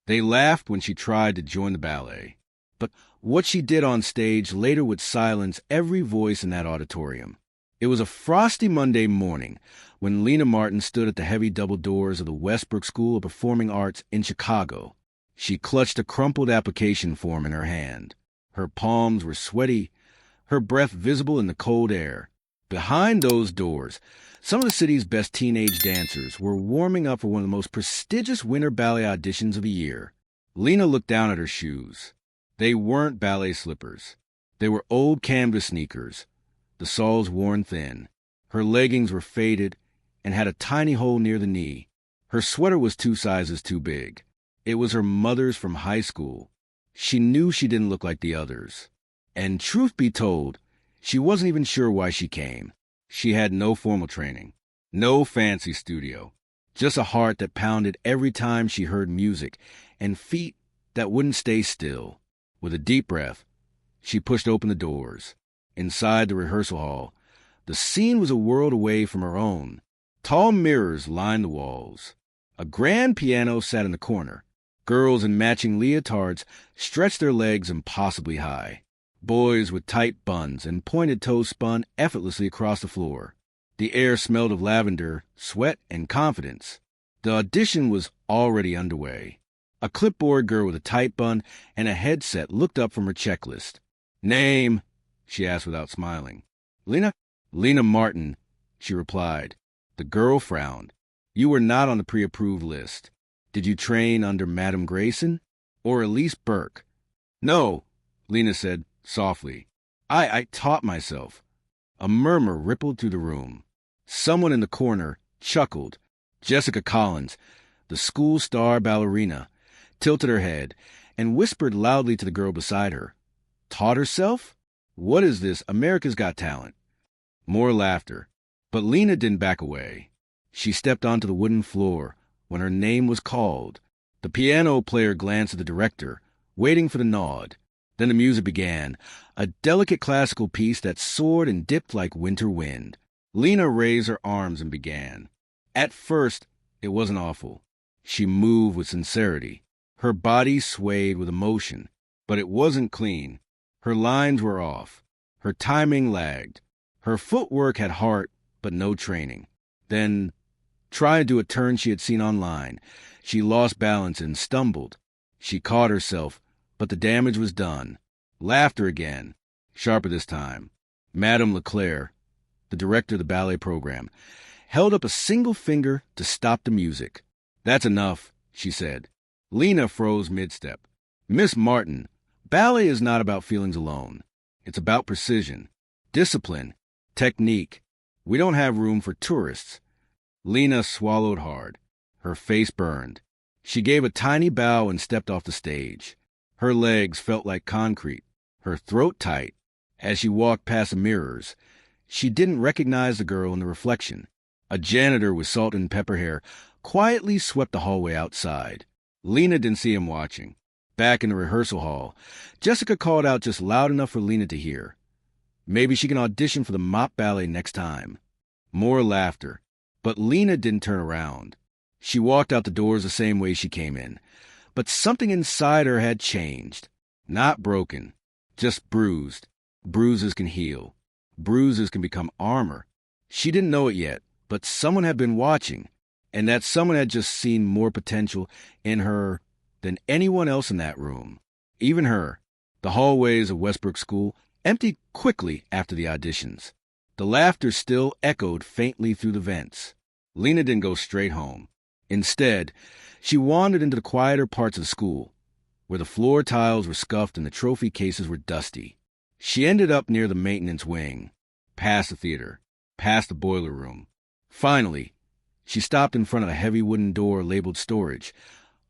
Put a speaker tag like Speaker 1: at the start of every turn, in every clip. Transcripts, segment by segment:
Speaker 1: They laughed when she tried to join the ballet. But what she did on stage later would silence every voice in that auditorium. It was a frosty Monday morning when Lena Martin stood at the heavy double doors of the Westbrook School of Performing Arts in Chicago. She clutched a crumpled application form in her hand. Her palms were sweaty, her breath visible in the cold air. Behind those doors, some of the city's best teenage dancers were warming up for one of the most prestigious winter ballet auditions of the year. Lena looked down at her shoes. They weren't ballet slippers. They were old canvas sneakers, the soles worn thin. Her leggings were faded and had a tiny hole near the knee. Her sweater was 2 sizes too big. It was her mother's from high school. She knew she didn't look like the others. And truth be told, she wasn't even sure why she came. She had no formal training, no fancy studio, just a heart that pounded every time she heard music and feet that wouldn't stay still. With a deep breath, she pushed open the doors. Inside the rehearsal hall, the scene was a world away from her own. Tall mirrors lined the walls. A grand piano sat in the corner. Girls in matching leotards stretched their legs impossibly high. Boys with tight buns and pointed toes spun effortlessly across the floor. The air smelled of lavender, sweat, and confidence. The audition was already underway. A clipboard girl with a tight bun and a headset looked up from her checklist. "Name?" she asked without smiling. "Lena Martin," she replied. The girl frowned. "You were not on the pre-approved list. Did you train under Madame Grayson or Elise Burke?" "No," Lena said softly. I taught myself." A murmur rippled through the room. Someone in the corner chuckled. Jessica Collins, the school star ballerina, tilted her head and whispered loudly to the girl beside her. "Taught herself? What is this, America's Got Talent?" More laughter. But Lena didn't back away. She stepped onto the wooden floor when her name was called. The piano player glanced at the director, waiting for the nod. Then the music began, a delicate classical piece that soared and dipped like winter wind. Lena raised her arms and began. At first, it wasn't awful. She moved with sincerity. Her body swayed with emotion, but it wasn't clean. Her lines were off. Her timing lagged. Her footwork had heart, but no training. Then, trying to do a turn she had seen online, she lost balance and stumbled. She caught herself, but the damage was done. Laughter again, sharper this time. Madame Leclerc, the director of the ballet program, held up a single finger to stop the music. "That's enough," she said. Lena froze mid-step. "Miss Martin, ballet is not about feelings alone. It's about precision, discipline, technique. We don't have room for tourists." Lena swallowed hard. Her face burned. She gave a tiny bow and stepped off the stage. Her legs felt like concrete, her throat tight. As she walked past the mirrors, she didn't recognize the girl in the reflection. A janitor with salt and pepper hair quietly swept the hallway outside. Lena didn't see him watching. Back in the rehearsal hall, Jessica called out just loud enough for Lena to hear. Maybe she can audition for the mop ballet next time. More laughter. But Lena didn't turn around. She walked out the doors the same way she came in. But something inside her had changed. Not broken, just bruised. Bruises can heal. Bruises can become armor. She didn't know it yet, but someone had been watching, and that someone had just seen more potential in her than anyone else in that room. Even her. The hallways of Westbrook School emptied quickly after the auditions. The laughter still echoed faintly through the vents. Lena didn't go straight home. Instead, she wandered into the quieter parts of the school, where the floor tiles were scuffed and the trophy cases were dusty. She ended up near the maintenance wing, past the theater, past the boiler room. Finally, she stopped in front of a heavy wooden door labeled storage,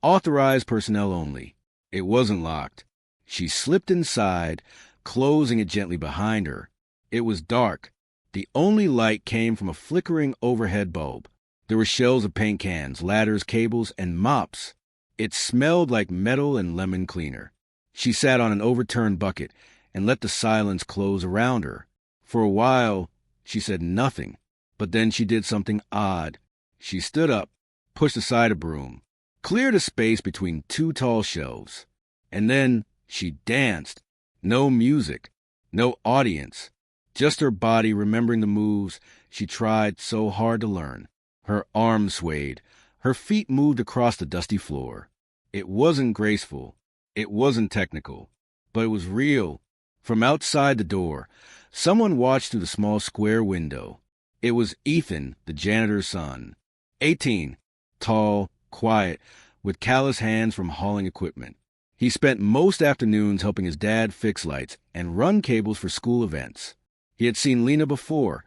Speaker 1: authorized personnel only. It wasn't locked. She slipped inside, closing it gently behind her. It was dark. The only light came from a flickering overhead bulb. There were shelves of paint cans, ladders, cables, and mops. It smelled like metal and lemon cleaner. She sat on an overturned bucket and let the silence close around her. For a while, she said nothing, but then she did something odd. She stood up, pushed aside a broom, cleared a space between two tall shelves. And then she danced. No music, no audience, just her body remembering the moves she tried so hard to learn. Her arms swayed. Her feet moved across the dusty floor. It wasn't graceful. It wasn't technical. But it was real. From outside the door, someone watched through the small square window. It was Ethan, the janitor's son. 18, tall, quiet, with callous hands from hauling equipment. He spent most afternoons helping his dad fix lights and run cables for school events. He had seen Lena before,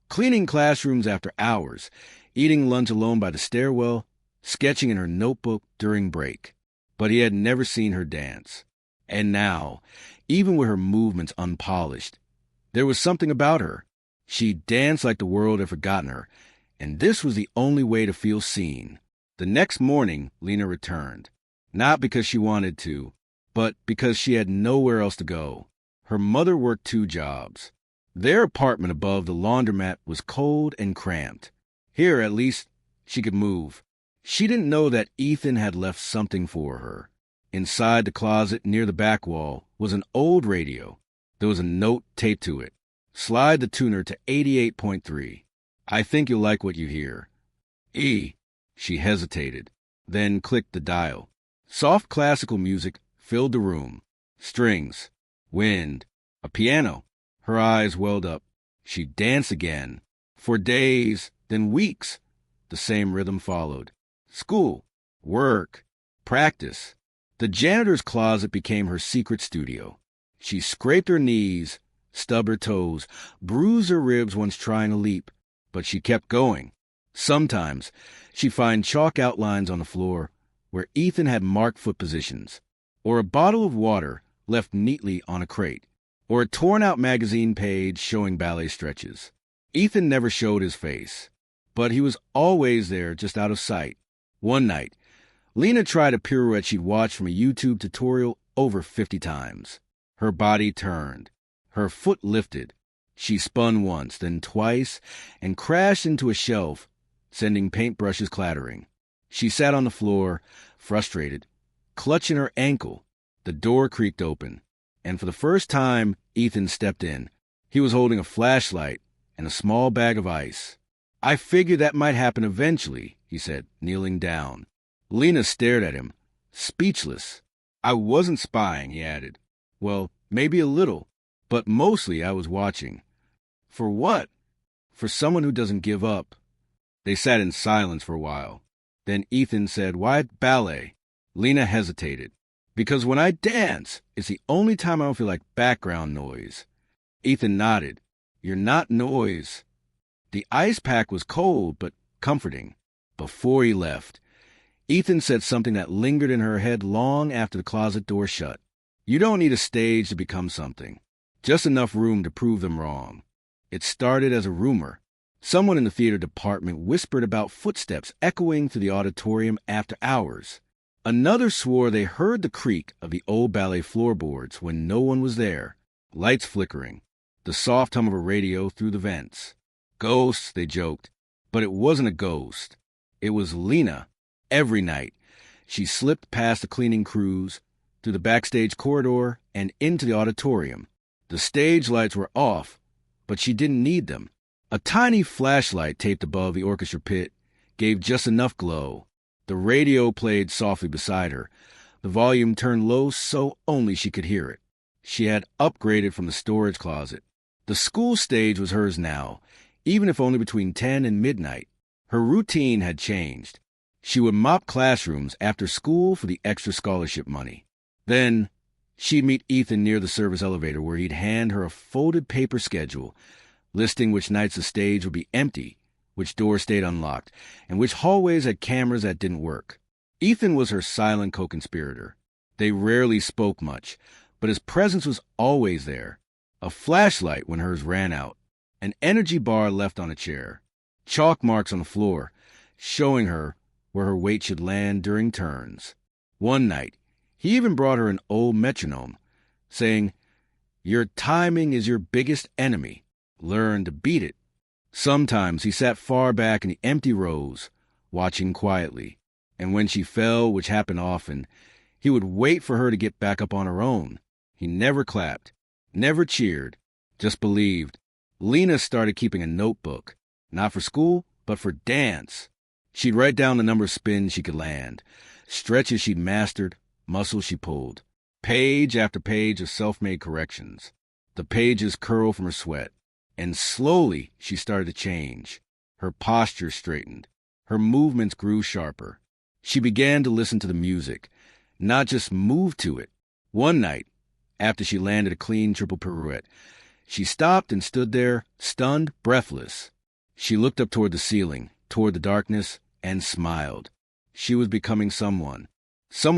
Speaker 1: cleaning classrooms after hours, eating lunch alone by the stairwell, sketching in her notebook during break. But he had never seen her dance. And now, even with her movements unpolished, there was something about her. She danced like the world had forgotten her, and this was the only way to feel seen. The next morning, Lena returned. Not because she wanted to, but because she had nowhere else to go. Her mother worked 2 jobs. Their apartment above the laundromat was cold and cramped. Here, at least, she could move. She didn't know that Ethan had left something for her. Inside the closet near the back wall was an old radio. There was a note taped to it. Slide the tuner to 88.3. I think you'll like what you hear. E. She hesitated, then clicked the dial. Soft classical music filled the room. Strings, wind, a piano. Her eyes welled up. She danced again. For days, then weeks. The same rhythm followed. School, work, practice. The janitor's closet became her secret studio. She scraped her knees, stubbed her toes, bruised her ribs once trying to leap, but she kept going. Sometimes she'd find chalk outlines on the floor where Ethan had marked foot positions, or a bottle of water left neatly on a crate, or a torn-out magazine page showing ballet stretches. Ethan never showed his face, but he was always there, just out of sight. One night, Lena tried a pirouette she'd watched from a YouTube tutorial over 50 times. Her body turned. Her foot lifted. She spun once, then twice, and crashed into a shelf, sending paintbrushes clattering. She sat on the floor, frustrated, clutching her ankle. The door creaked open, and for the first time, Ethan stepped in. He was holding a flashlight and a small bag of ice. I figured that might happen eventually, he said, kneeling down. Lena stared at him, speechless. I wasn't spying, he added. Well, maybe a little, but mostly I was watching. For what? For someone who doesn't give up. They sat in silence for a while. Then Ethan said, Why ballet? Lena hesitated. Because when I dance, it's the only time I don't feel like background noise. Ethan nodded. You're not noise. The ice pack was cold, but comforting. Before he left, Ethan said something that lingered in her head long after the closet door shut. You don't need a stage to become something. Just enough room to prove them wrong. It started as a rumor. Someone in the theater department whispered about footsteps echoing through the auditorium after hours. Another swore they heard the creak of the old ballet floorboards when no one was there, lights flickering, the soft hum of a radio through the vents. Ghosts, they joked, but it wasn't a ghost. It was Lena. Every night, she slipped past the cleaning crews, through the backstage corridor, and into the auditorium. The stage lights were off, but she didn't need them. A tiny flashlight taped above the orchestra pit gave just enough glow. The radio played softly beside her, the volume turned low so only she could hear it. She had upgraded from the storage closet. The school stage was hers now, even if only between 10 and midnight. Her routine had changed. She would mop classrooms after school for the extra scholarship money. Then, she'd meet Ethan near the service elevator where he'd hand her a folded paper schedule, listing which nights the stage would be empty, which doors stayed unlocked, and which hallways had cameras that didn't work. Ethan was her silent co-conspirator. They rarely spoke much, but his presence was always there. A flashlight when hers ran out, an energy bar left on a chair, chalk marks on the floor, showing her where her weight should land during turns. One night, he even brought her an old metronome, saying, Your timing is your biggest enemy. Learn to beat it. Sometimes he sat far back in the empty rows, watching quietly. And when she fell, which happened often, he would wait for her to get back up on her own. He never clapped, never cheered, just believed. Lena started keeping a notebook, not for school, but for dance. She'd write down the number of spins she could land, stretches she'd mastered, muscles she pulled. Page after page of self-made corrections. The pages curled from her sweat. And slowly she started to change. Her posture straightened. Her movements grew sharper. She began to listen to the music, not just move to it. One night, after she landed a clean triple pirouette, she stopped and stood there, stunned, breathless. She looked up toward the ceiling, toward the darkness, and smiled. She was becoming someone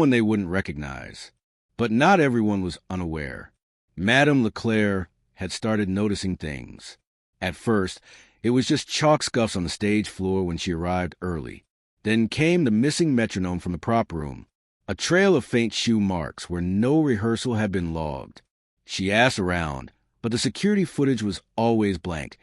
Speaker 1: they wouldn't recognize. But not everyone was unaware. Madame Leclerc had started noticing things. At first, it was just chalk scuffs on the stage floor when she arrived early. Then came the missing metronome from the prop room, a trail of faint shoe marks where no rehearsal had been logged. She asked around, but the security footage was always blank,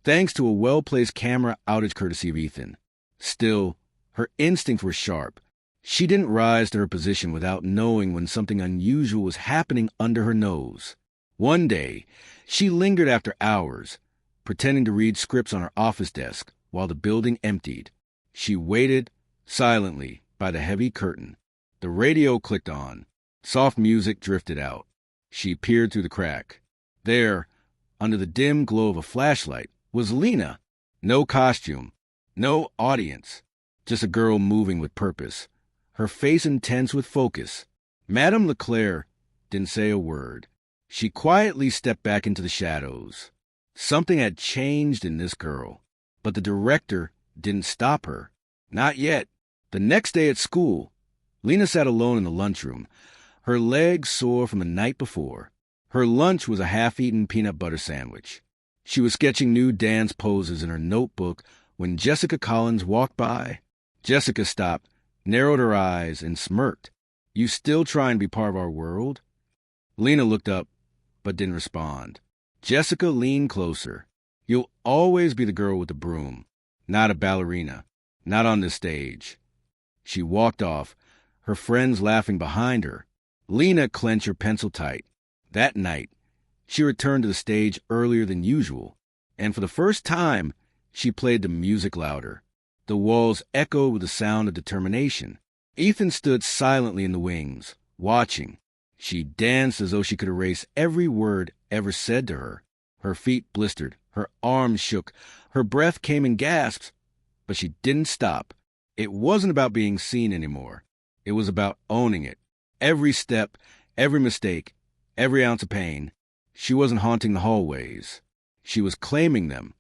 Speaker 1: thanks to a well-placed camera outage courtesy of Ethan. Still, her instincts were sharp. She didn't rise to her position without knowing when something unusual was happening under her nose. One day, she lingered after hours, pretending to read scripts on her office desk while the building emptied. She waited, silently, by the heavy curtain. The radio clicked on. Soft music drifted out. She peered through the crack. There, under the dim glow of a flashlight, was Lena. No costume, no audience, just a girl moving with purpose, her face intense with focus. Madame Leclerc didn't say a word. She quietly stepped back into the shadows. Something had changed in this girl, but the director didn't stop her. Not yet. The next day at school, Lena sat alone in the lunchroom, her legs sore from the night before. Her lunch was a half-eaten peanut butter sandwich. She was sketching new dance poses in her notebook when Jessica Collins walked by. Jessica stopped, narrowed her eyes, and smirked. "You still trying to be part of our world?" Lena looked up, but didn't respond. Jessica leaned closer. "You'll always be the girl with the broom, not a ballerina, not on this stage." She walked off, her friends laughing behind her. Lena clenched her pencil tight. That night, she returned to the stage earlier than usual, and for the first time, she played the music louder. The walls echoed with the sound of determination. Ethan stood silently in the wings, watching. She danced as though she could erase every word ever said to her. Her feet blistered, her arms shook, her breath came in gasps, but she didn't stop. It wasn't about being seen anymore. It was about owning it. Every step, every mistake, every ounce of pain. She wasn't haunting the hallways. She was claiming them.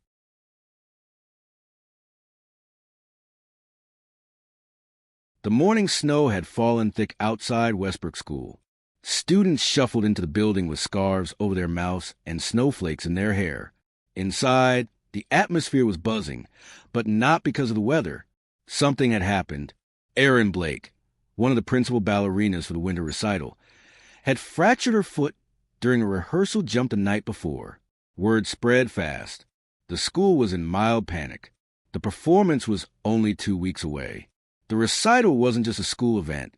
Speaker 1: The morning snow had fallen thick outside Westbrook School. Students shuffled into the building with scarves over their mouths and snowflakes in their hair. Inside, the atmosphere was buzzing, but not because of the weather. Something had happened. Erin Blake, one of the principal ballerinas for the winter recital, had fractured her foot during a rehearsal jump the night before. Word spread fast. The school was in mild panic. The performance was only 2 weeks away. The recital wasn't just a school event.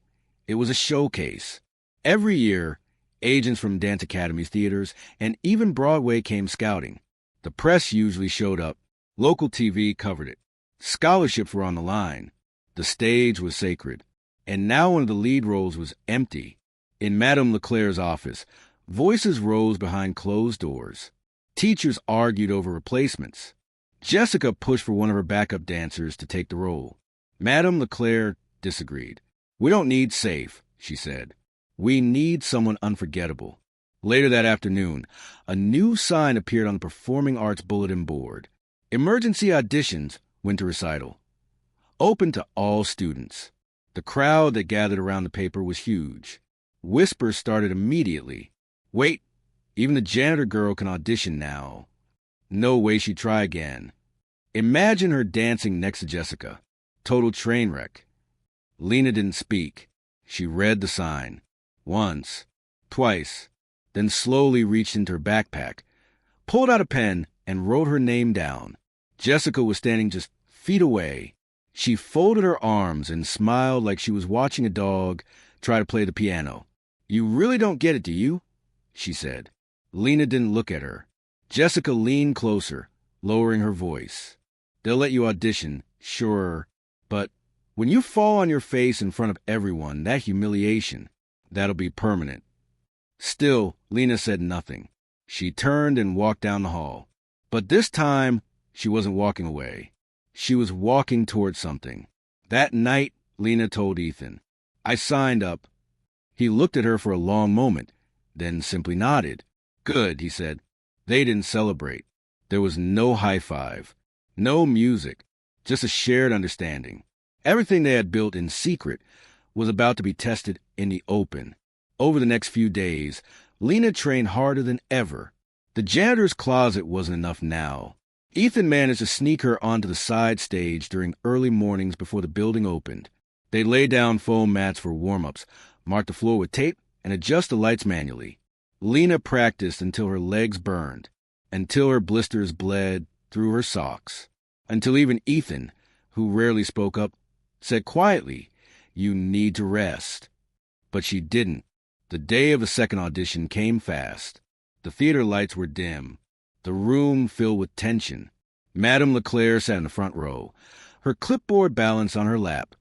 Speaker 1: It was a showcase. Every year, agents from dance academies, theaters, and even Broadway came scouting. The press usually showed up. Local TV covered it. Scholarships were on the line. The stage was sacred. And now one of the lead roles was empty. In Madame Leclerc's office, voices rose behind closed doors. Teachers argued over replacements. Jessica pushed for one of her backup dancers to take the role. Madame Leclerc disagreed. "We don't need safe," she said. "We need someone unforgettable." Later that afternoon, a new sign appeared on the Performing Arts bulletin board. "Emergency auditions, winter recital. Open to all students." The crowd that gathered around the paper was huge. Whispers started immediately. "Wait, even the janitor girl can audition now." No way she'd try again. Imagine her dancing next to Jessica. Total train wreck. Lena didn't speak. She read the sign. Once, twice, then slowly reached into her backpack, pulled out a pen, and wrote her name down. Jessica was standing just feet away. She folded her arms and smiled like she was watching a dog try to play the piano. "You really don't get it, do you?" she said. Lena didn't look at her. Jessica leaned closer, lowering her voice. "They'll let you audition, sure, but when you fall on your face in front of everyone, that humiliation, that'll be permanent." Still, Lena said nothing. She turned and walked down the hall. But this time, she wasn't walking away. She was walking toward something. That night, Lena told Ethan, "I signed up." He looked at her for a long moment, then simply nodded. "Good," he said. They didn't celebrate. There was no high five, no music, just a shared understanding. Everything they had built in secret was about to be tested in the open. Over the next few days, Lena trained harder than ever. The janitor's closet wasn't enough now. Ethan managed to sneak her onto the side stage during early mornings before the building opened. They lay down foam mats for warm-ups, mark the floor with tape, and adjust the lights manually. Lena practiced until her legs burned, until her blisters bled through her socks, until even Ethan, who rarely spoke up, said quietly, "You need to rest." But she didn't. The day of the second audition came fast. The theater lights were dim, the room filled with tension. Madame Leclerc sat in the front row, her clipboard balanced on her lap,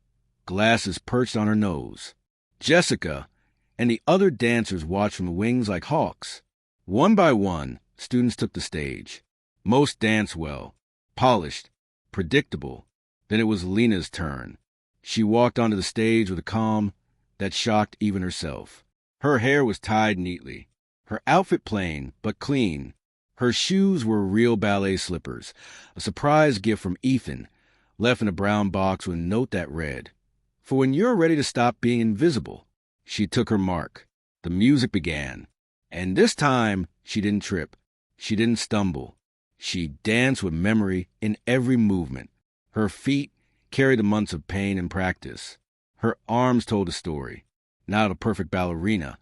Speaker 1: glasses perched on her nose. Jessica and the other dancers watched from the wings like hawks. One by one, students took the stage. Most danced well, polished, predictable. Then it was Lena's turn. She walked onto the stage with a calm that shocked even herself. Her hair was tied neatly, her outfit plain but clean. Her shoes were real ballet slippers, a surprise gift from Ethan, left in a brown box with a note that read, "For when you're ready to stop being invisible." She took her mark. The music began. And this time, she didn't trip. She didn't stumble. She danced with memory in every movement. Her feet carried the months of pain and practice. Her arms told a story, not of a perfect ballerina,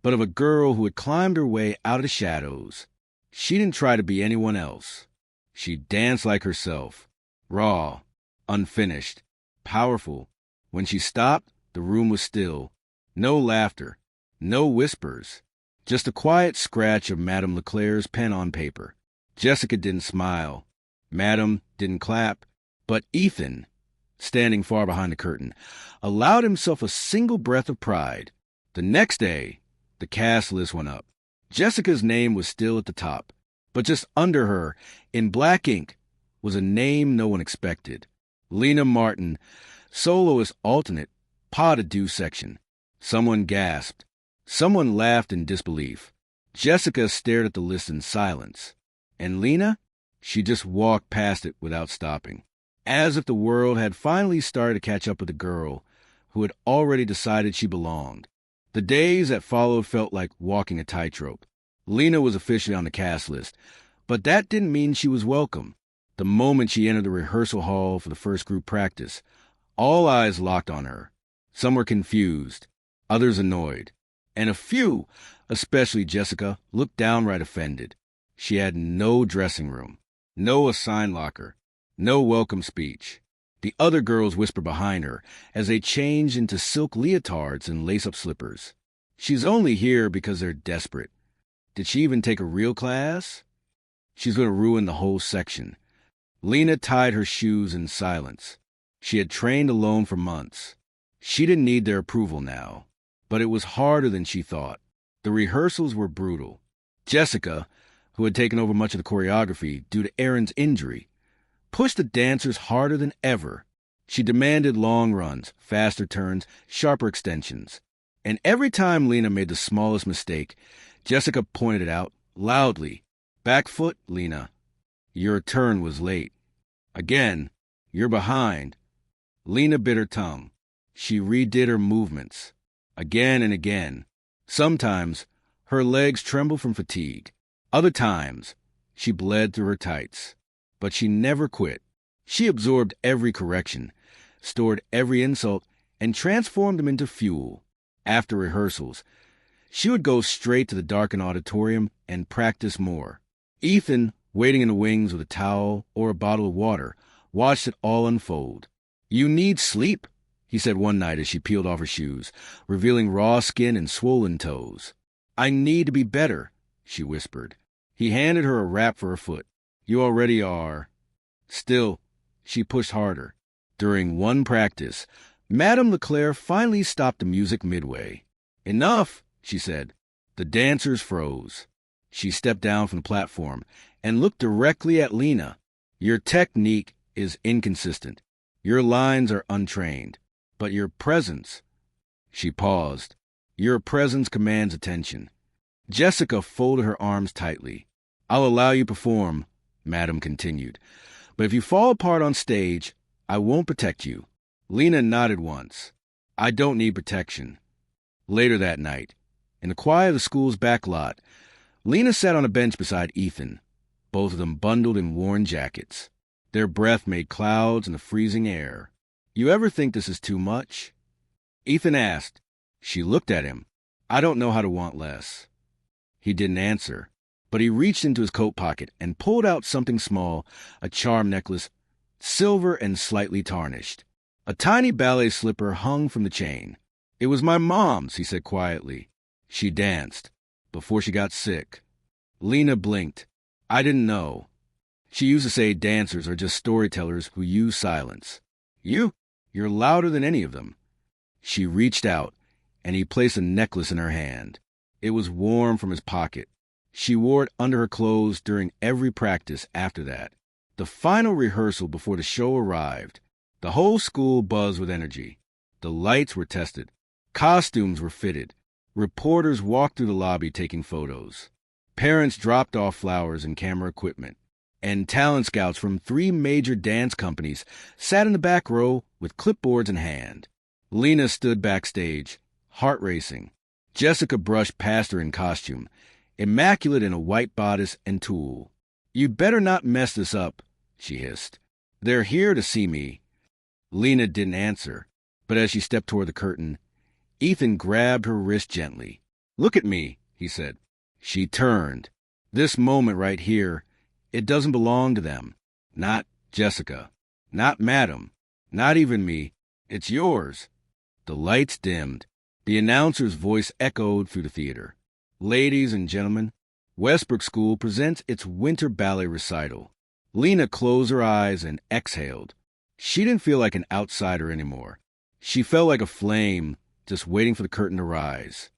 Speaker 1: but of a girl who had climbed her way out of the shadows. She didn't try to be anyone else. She danced like herself, raw, unfinished, powerful. When she stopped, the room was still. No laughter, no whispers, just a quiet scratch of Madame Leclerc's pen on paper. Jessica didn't smile. Madame didn't clap. But Ethan, standing far behind the curtain, allowed himself a single breath of pride. The next day, the cast list went up. Jessica's name was still at the top, but just under her, in black ink, was a name no one expected. Lena Martin, soloist alternate, pas de deux section. Someone gasped. Someone laughed in disbelief. Jessica stared at the list in silence. And Lena? She just walked past it without stopping, as if the world had finally started to catch up with the girl who had already decided she belonged. The days that followed felt like walking a tightrope. Lena was officially on the cast list, but that didn't mean she was welcome. The moment she entered the rehearsal hall for the first group practice, all eyes locked on her. Some were confused, others annoyed, and a few, especially Jessica, looked downright offended. She had no dressing room, no assigned locker, no welcome speech. The other girls whispered behind her as they changed into silk leotards and lace-up slippers. She's only here because they're desperate. Did she even take a real class? She's going to ruin the whole section. Lena tied her shoes in silence. She had trained alone for months. She didn't need their approval now, but it was harder than she thought. The rehearsals were brutal. Jessica, who had taken over much of the choreography due to Aaron's injury, pushed the dancers harder than ever. She demanded long runs, faster turns, sharper extensions. And every time Lena made the smallest mistake, Jessica pointed it out loudly. "Back foot, Lena. Your turn was late. Again, you're behind." Lena bit her tongue. She redid her movements, again and again. Sometimes her legs trembled from fatigue. Other times, she bled through her tights. But she never quit. She absorbed every correction, stored every insult, and transformed them into fuel. After rehearsals, she would go straight to the darkened auditorium and practice more. Ethan, waiting in the wings with a towel or a bottle of water, watched it all unfold. "You need sleep," he said one night as she peeled off her shoes, revealing raw skin and swollen toes. "I need to be better," she whispered. He handed her a wrap for her foot. "You already are." Still, she pushed harder. During one practice, Madame Leclerc finally stopped the music midway. "Enough," she said. The dancers froze. She stepped down from the platform and looked directly at Lena. "Your technique is inconsistent. Your lines are untrained. But your presence—" She paused. "Your presence commands attention." Jessica folded her arms tightly. "I'll allow you to perform," Madame continued. "But if you fall apart on stage, I won't protect you." Lena nodded once. "I don't need protection." Later that night, in the quiet of the school's back lot, Lena sat on a bench beside Ethan, both of them bundled in worn jackets. Their breath made clouds in the freezing air. "You ever think this is too much?" Ethan asked. She looked at him. "I don't know how to want less." He didn't answer, but he reached into his coat pocket and pulled out something small, a charm necklace, silver and slightly tarnished. A tiny ballet slipper hung from the chain. "It was my mom's," he said quietly. "She danced before she got sick." Lena blinked. "I didn't know." She used to say dancers are just storytellers who use silence. You're louder than any of them." She reached out, and he placed a necklace in her hand. It was warm from his pocket. She wore it under her clothes during every practice after that. The final rehearsal before the show arrived. The whole school buzzed with energy. The lights were tested. Costumes were fitted. Reporters walked through the lobby taking photos. Parents dropped off flowers and camera equipment. And talent scouts from 3 major dance companies sat in the back row with clipboards in hand. Lena stood backstage, heart racing. Jessica brushed past her in costume, immaculate in a white bodice and tulle. "You'd better not mess this up," she hissed. "They're here to see me." Lena didn't answer, but as she stepped toward the curtain, Ethan grabbed her wrist gently. "Look at me," he said. She turned. "This moment right here, it doesn't belong to them. Not Jessica. Not Madam. Not even me. It's yours." The lights dimmed. The announcer's voice echoed through the theater. "Ladies and gentlemen, Westbrook School presents its winter ballet recital." Lena closed her eyes and exhaled. She didn't feel like an outsider anymore. She felt like a flame, just waiting for the curtain to rise.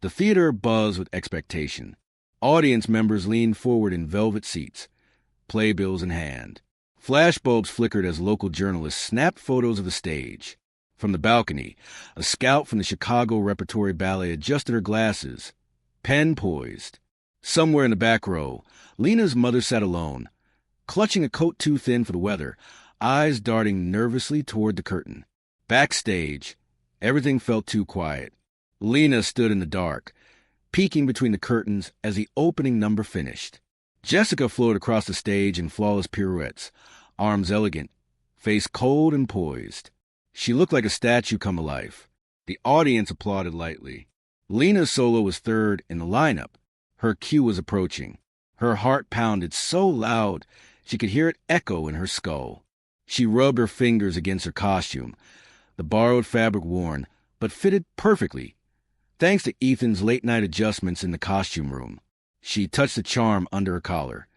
Speaker 1: The theater buzzed with expectation. Audience members leaned forward in velvet seats, playbills in hand. Flashbulbs flickered as local journalists snapped photos of the stage. From the balcony, a scout from the Chicago Repertory Ballet adjusted her glasses, pen poised. Somewhere in the back row, Lena's mother sat alone, clutching a coat too thin for the weather, eyes darting nervously toward the curtain. Backstage, everything felt too quiet. Lena stood in the dark, peeking between the curtains as the opening number finished. Jessica floated across the stage in flawless pirouettes, arms elegant, face cold and poised. She looked like a statue come to life. The audience applauded lightly. Lena's solo was third in the lineup. Her cue was approaching. Her heart pounded so loud she could hear it echo in her skull. She rubbed her fingers against her costume, the borrowed fabric worn, but fitted perfectly, thanks to Ethan's late-night adjustments in the costume room. She touched the charm under her collar,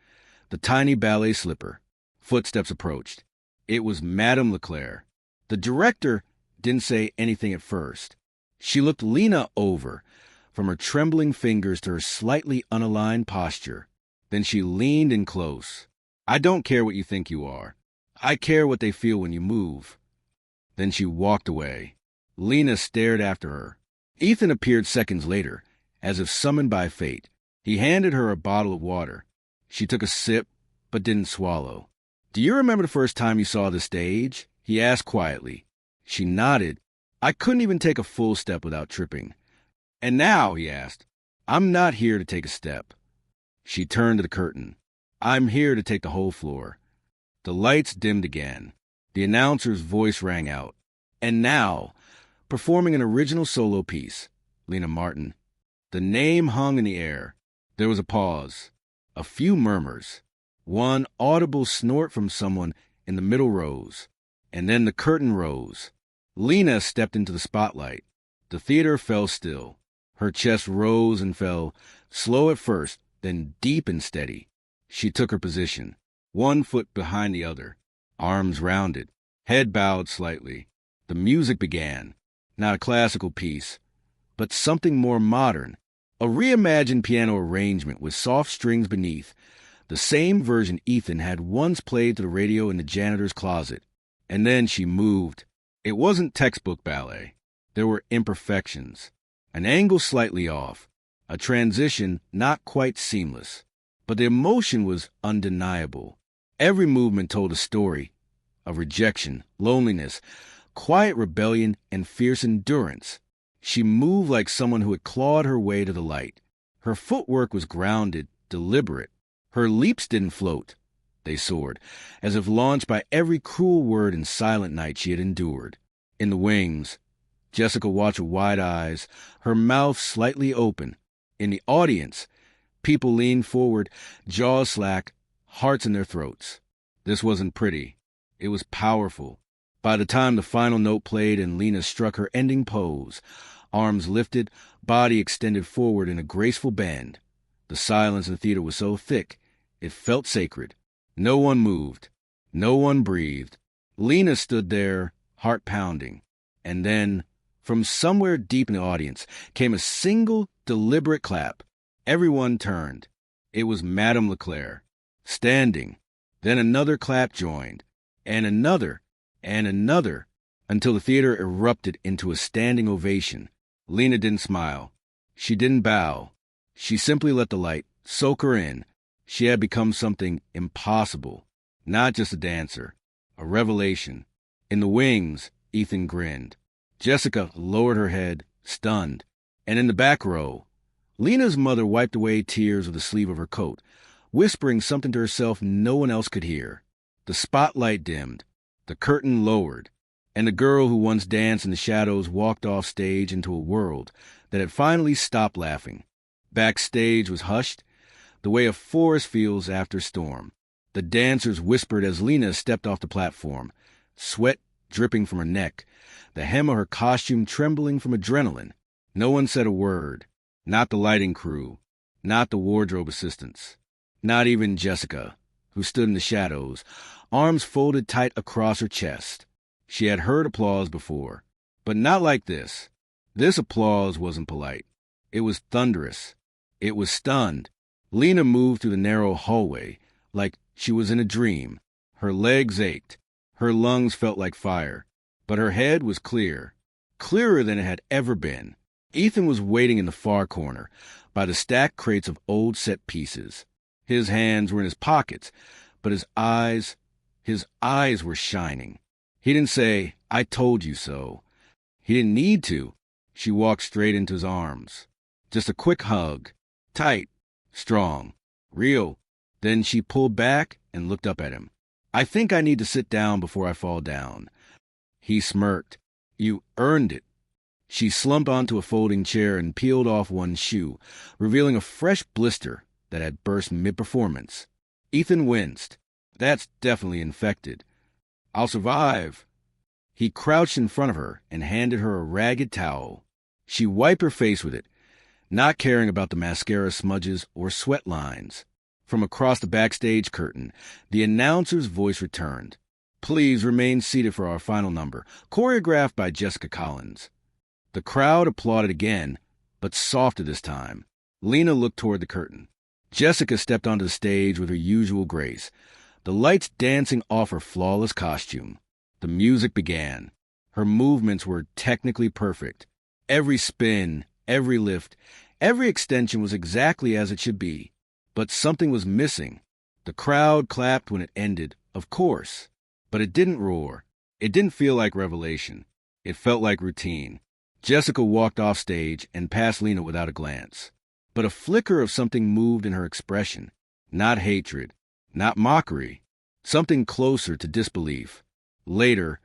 Speaker 1: the tiny ballet slipper. Footsteps approached. It was Madame Leclerc. The director didn't say anything at first. She looked Lena over, from her trembling fingers to her slightly unaligned posture. Then she leaned in close. "I don't care what you think you are. I care what they feel when you move." Then she walked away. Lena stared after her. Ethan appeared seconds later, as if summoned by fate. He handed her a bottle of water. She took a sip, but didn't swallow. "Do you remember the first time you saw the stage?" he asked quietly. She nodded. "I couldn't even take a full step without tripping." "And now," he asked, "I'm not here to take a step." She turned to the curtain. "I'm here to take the whole floor." The lights dimmed again. The announcer's voice rang out. "And now, performing an original solo piece, Lena Martin." The name hung in the air. There was a pause. A few murmurs. One audible snort from someone in the middle rows. And then the curtain rose. Lena stepped into the spotlight. The theater fell still. Her chest rose and fell, slow at first, then deep and steady. She took her position, one foot behind the other, arms rounded, head bowed slightly. The music began, not a classical piece, but something more modern, a reimagined piano arrangement with soft strings beneath, the same version Ethan had once played to the radio in the janitor's closet. And then she moved. It wasn't textbook ballet. There were imperfections, an angle slightly off, a transition not quite seamless. But the emotion was undeniable. Every movement told a story of rejection, loneliness, quiet rebellion, and fierce endurance. She moved like someone who had clawed her way to the light. Her footwork was grounded, deliberate. Her leaps didn't float. They soared, as if launched by every cruel word and silent night she had endured. In the wings, Jessica watched with wide eyes, her mouth slightly open. In the audience, people leaned forward, jaws slack, hearts in their throats. This wasn't pretty. It was powerful. By the time the final note played and Lena struck her ending pose, arms lifted, body extended forward in a graceful bend, the silence in the theater was so thick, it felt sacred. No one moved. No one breathed. Lena stood there, heart pounding. And then, from somewhere deep in the audience, came a single, deliberate clap. Everyone turned. It was Madame Leclerc, standing. Then another clap joined, and another, until the theater erupted into a standing ovation. Lena didn't smile. She didn't bow. She simply let the light soak her in. She had become something impossible, not just a dancer, a revelation. In the wings, Ethan grinned. Jessica lowered her head, stunned. And in the back row, Lena's mother wiped away tears with the sleeve of her coat, whispering something to herself no one else could hear. The spotlight dimmed, the curtain lowered, and the girl who once danced in the shadows walked off stage into a world that had finally stopped laughing. Backstage was hushed, the way a forest feels after storm. The dancers whispered as Lena stepped off the platform, sweat dripping from her neck, the hem of her costume trembling from adrenaline. No one said a word, not the lighting crew, not the wardrobe assistants, not even Jessica, who stood in the shadows, arms folded tight across her chest. She had heard applause before, but not like this. This applause wasn't polite. It was thunderous. It was stunned. Lena moved through the narrow hallway like she was in a dream. Her legs ached. Her lungs felt like fire. But her head was clear, clearer than it had ever been. Ethan was waiting in the far corner, by the stacked crates of old set pieces. His hands were in his pockets, but his eyes were shining. He didn't say, "I told you so." He didn't need to. She walked straight into his arms. Just a quick hug. Tight, strong, real. Then she pulled back and looked up at him. "I think I need to sit down before I fall down." He smirked. "You earned it." She slumped onto a folding chair and peeled off one shoe, revealing a fresh blister that had burst mid-performance. Ethan winced. "That's definitely infected." "I'll survive." He crouched in front of her and handed her a ragged towel. She wiped her face with it, not caring about the mascara smudges or sweat lines. From across the backstage curtain, the announcer's voice returned. "Please remain seated for our final number, choreographed by Jessica Collins." The crowd applauded again, but softer this time. Lena looked toward the curtain. Jessica stepped onto the stage with her usual grace, the lights dancing off her flawless costume. The music began. Her movements were technically perfect. Every spin, every lift, every extension was exactly as it should be. But something was missing. The crowd clapped when it ended, of course. But it didn't roar. It didn't feel like revelation. It felt like routine. Jessica walked off stage and past Lena without a glance. But a flicker of something moved in her expression. Not hatred, not mockery. Something closer to disbelief. Later,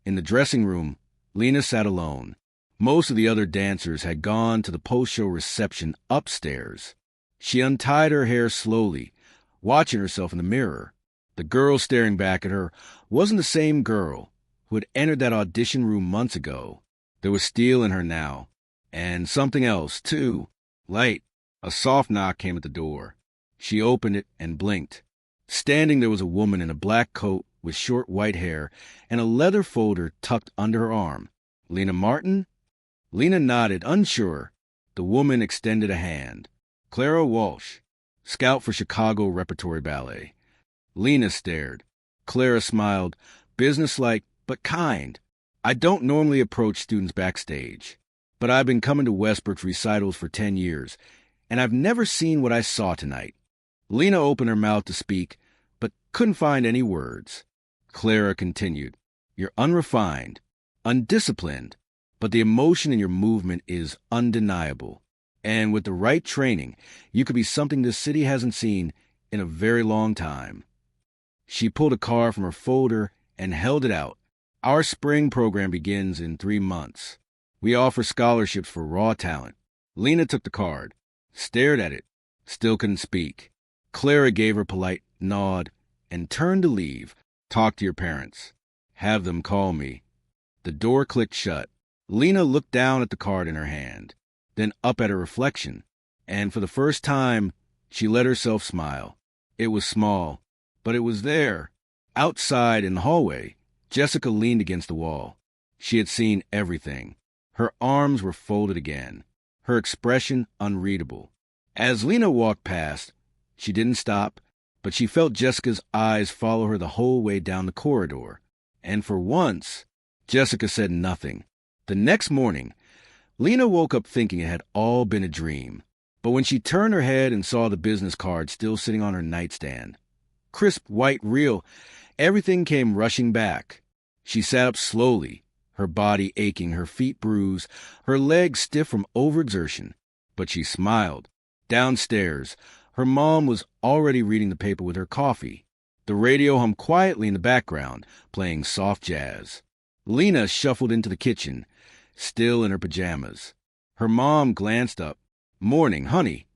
Speaker 1: in the dressing room, Lena sat alone. Most of the other dancers had gone to the post-show reception upstairs. She untied her hair slowly, watching herself in the mirror. The girl staring back at her wasn't the same girl. who had entered that audition room months ago. There was steel in her now. And something else, too. Light. A soft knock came at the door. She opened it and blinked. Standing there was a woman in a black coat with short white hair and a leather folder tucked under her arm. Lena Martin? Lena nodded, unsure. The woman extended a hand. Clara Walsh, scout for Chicago Repertory Ballet. Lena stared. Clara smiled, businesslike but kind. I don't normally approach students backstage, but I've been coming to Westbrook's recitals for 10 years, and I've never seen what I saw tonight. Lena opened her mouth to speak, but couldn't find any words. Clara continued, You're unrefined, undisciplined, but the emotion in your movement is undeniable. And with the right training, you could be something this city hasn't seen in a very long time. She pulled a card from her folder and held it out. Our spring program begins in 3 months. We offer scholarships for raw talent. Lena took the card, stared at it, still couldn't speak. Clara gave her a polite nod and turned to leave. Talk to your parents. Have them call me. The door clicked shut. Lena looked down at the card in her hand, then up at her reflection, and for the first time, she let herself smile. It was small, but it was there. Outside in the hallway, Jessica leaned against the wall. She had seen everything. Her arms were folded again, her expression unreadable. As Lena walked past, she didn't stop, but she felt Jessica's eyes follow her the whole way down the corridor. And for once, Jessica said nothing. The next morning, Lena woke up thinking it had all been a dream. But when she turned her head and saw the business card still sitting on her nightstand, crisp, white, real, everything came rushing back. She sat up slowly, her body aching, her feet bruised, her legs stiff from overexertion. But she smiled. Downstairs, her mom was already reading the paper with her coffee. The radio hummed quietly in the background, playing soft jazz. Lena shuffled into the kitchen, still in her pajamas. Her mom glanced up. Morning, honey.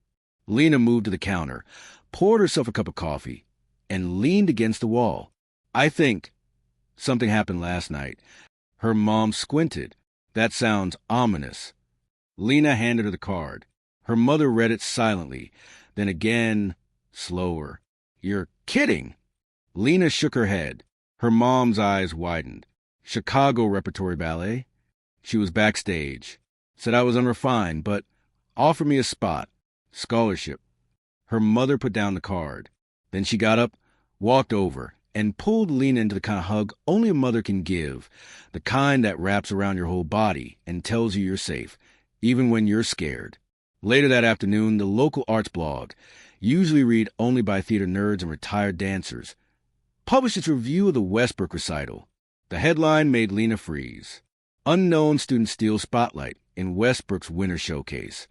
Speaker 1: Lena moved to the counter, poured herself a cup of coffee, and leaned against the wall. I think something happened last night. Her mom squinted. That sounds ominous. Lena handed her the card. Her mother read it silently, then again, slower. You're kidding. Lena shook her head. Her mom's eyes widened. Chicago Repertory Ballet. She was backstage. Said I was unrefined, but offered me a spot. Scholarship. Her mother put down the card. Then she got up, walked over, and pulled Lena into the kind of hug only a mother can give, the kind that wraps around your whole body and tells you you're safe, even when you're scared. Later that afternoon, the local arts blog, usually read only by theater nerds and retired dancers, published its review of the Westbrook recital. The headline made Lena freeze. Unknown student steals spotlight in Westbrook's winter showcase.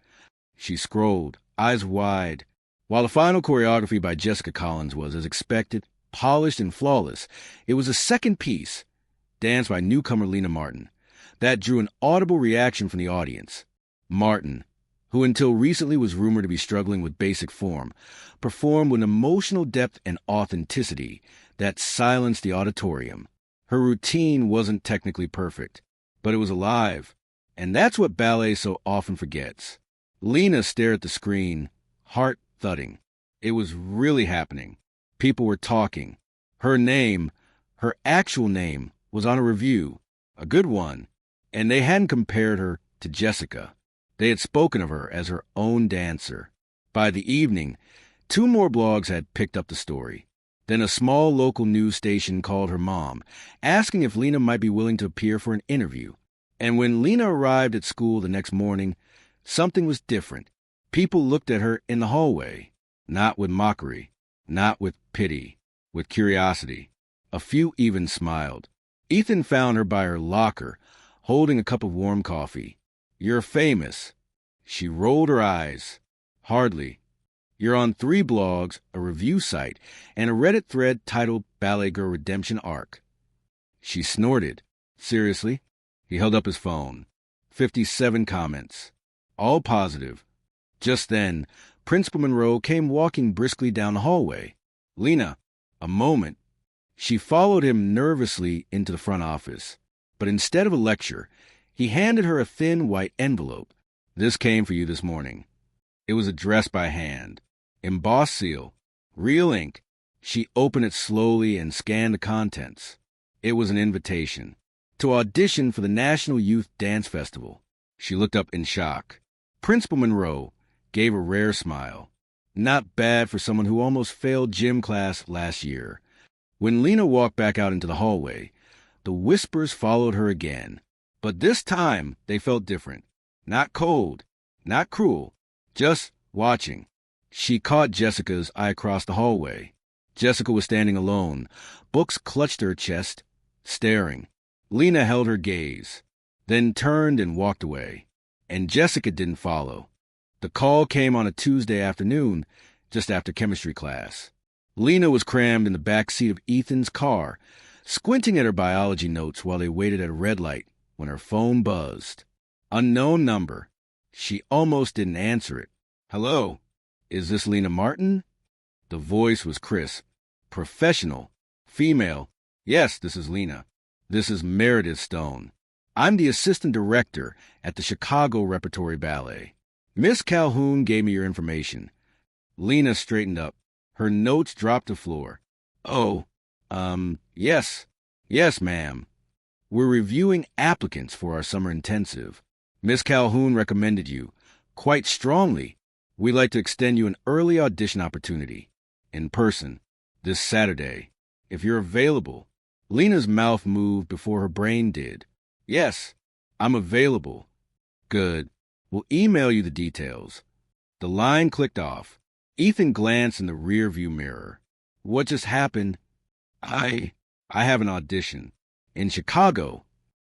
Speaker 1: She scrolled, eyes wide. While the final choreography by Jessica Collins was, as expected, polished and flawless, it was a second piece, danced by newcomer Lena Martin, that drew an audible reaction from the audience. Martin, who until recently was rumored to be struggling with basic form, performed with emotional depth and authenticity that silenced the auditorium. Her routine wasn't technically perfect, but it was alive, and that's what ballet so often forgets. Lena stared at the screen, heart thudding. It was really happening. People were talking. Her name, her actual name, was on a review, a good one, and they hadn't compared her to Jessica. They had spoken of her as her own dancer. By the evening, 2 more blogs had picked up the story. Then a small local news station called her mom, asking if Lena might be willing to appear for an interview. And when Lena arrived at school the next morning, something was different. People looked at her in the hallway, not with mockery, not with pity, with curiosity. A few even smiled. Ethan found her by her locker, holding a cup of warm coffee. You're famous. She rolled her eyes. Hardly. You're on 3 blogs, a review site, and a Reddit thread titled Ballet Girl Redemption Arc. She snorted. Seriously? He held up his phone. 57 comments. All positive. Just then, Principal Monroe came walking briskly down the hallway. Lena, a moment. She followed him nervously into the front office. But instead of a lecture, he handed her a thin white envelope. "This came for you this morning." It was addressed by hand, embossed seal, real ink. She opened it slowly and scanned the contents. It was an invitation to audition for the National Youth Dance Festival. She looked up in shock. Principal Monroe gave a rare smile. Not bad for someone who almost failed gym class last year. When Lena walked back out into the hallway, the whispers followed her again. But this time they felt different. Not cold, not cruel, just watching. She caught Jessica's eye across the hallway. Jessica was standing alone, books clutched to her chest, staring. Lena held her gaze, then turned and walked away. And Jessica didn't follow. The call came on a Tuesday afternoon, just after chemistry class. Lena was crammed in the back seat of Ethan's car, squinting at her biology notes while they waited at a red light when her phone buzzed. Unknown number. She almost didn't answer it. "Hello, is this Lena Martin?" The voice was crisp, professional, female. "Yes, this is Lena. This is Meredith Stone. I'm the assistant director at the Chicago Repertory Ballet. Miss Calhoun gave me your information." Lena straightened up. Her notes dropped to the floor. "Oh, yes. Yes, ma'am. We're reviewing applicants for our summer intensive. Miss Calhoun recommended you, quite strongly. We'd like to extend you an early audition opportunity, in person, this Saturday, if you're available." Lena's mouth moved before her brain did. "Yes, I'm available." "Good. We'll email you the details." The line clicked off. Ethan glanced in the rearview mirror. "What just happened?" I have an audition. In Chicago."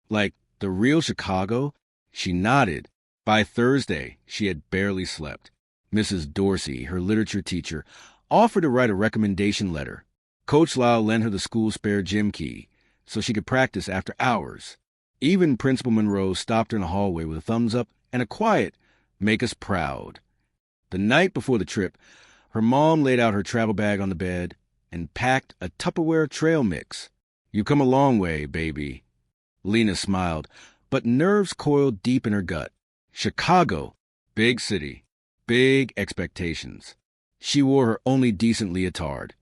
Speaker 1: "Like the real Chicago?" She nodded. By Thursday, she had barely slept. Mrs. Dorsey, her literature teacher, offered to write a recommendation letter. Coach Lau lent her the school's spare gym key so she could practice after hours. Even Principal Monroe stopped her in the hallway with a thumbs up and a quiet, "Make us proud." The night before the trip, her mom laid out her travel bag on the bed and packed a Tupperware trail mix. "You've come a long way, baby." Lena smiled, but nerves coiled deep in her gut. Chicago, big city, big expectations. She wore her only decent leotard,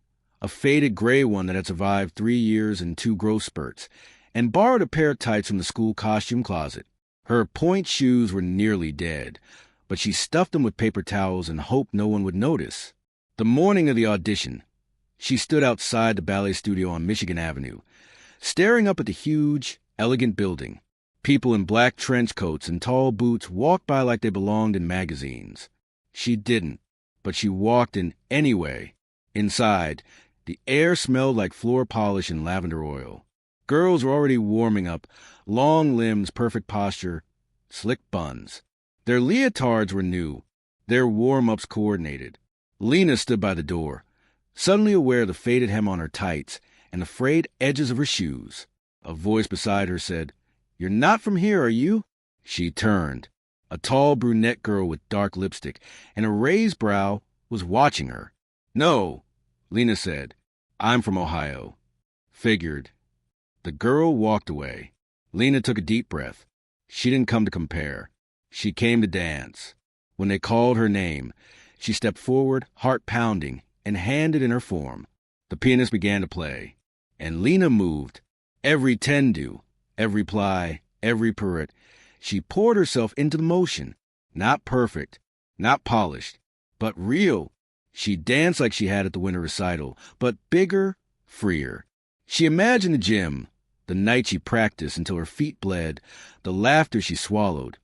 Speaker 1: a faded gray one that had survived 3 years and 2 growth spurts, and borrowed a pair of tights from the school costume closet. Her point shoes were nearly dead, but she stuffed them with paper towels and hoped no one would notice. The morning of the audition, she stood outside the ballet studio on Michigan Avenue, staring up at the huge, elegant building. People in black trench coats and tall boots walked by like they belonged in magazines. She didn't, but she walked in anyway. Inside, the air smelled like floor polish and lavender oil. Girls were already warming up, long limbs, perfect posture, slick buns. Their leotards were new, their warm-ups coordinated. Lena stood by the door, suddenly aware of the faded hem on her tights and the frayed edges of her shoes. A voice beside her said, "You're not from here, are you?" She turned. A tall brunette girl with dark lipstick and a raised brow was watching her. "No," Lena said. "I'm from Ohio." "Figured." The girl walked away. Lena took a deep breath. She didn't come to compare. She came to dance. When they called her name, she stepped forward, heart pounding, and handed in her form. The pianist began to play, and Lena moved. Every tendu, every ply, every pirouette. She poured herself into the motion. Not perfect, not polished, but real. She danced like she had at the winter recital, but bigger, freer. She imagined the gym, the night she practiced until her feet bled, the laughter she swallowed,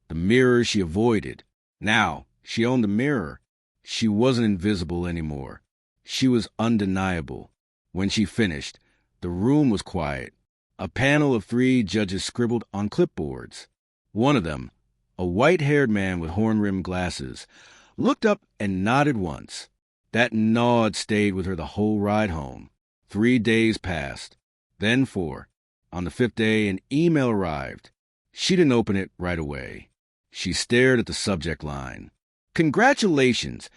Speaker 1: the mirrors she avoided. Now, she owned the mirror. She wasn't invisible anymore. She was undeniable. When she finished, the room was quiet. A panel of 3 judges scribbled on clipboards. One of them, a white-haired man with horn-rimmed glasses, looked up and nodded once. That nod stayed with her the whole ride home. 3 days passed, then 4. On the 5th day, an email arrived. She didn't open it right away. She stared at the subject line. "Congratulations!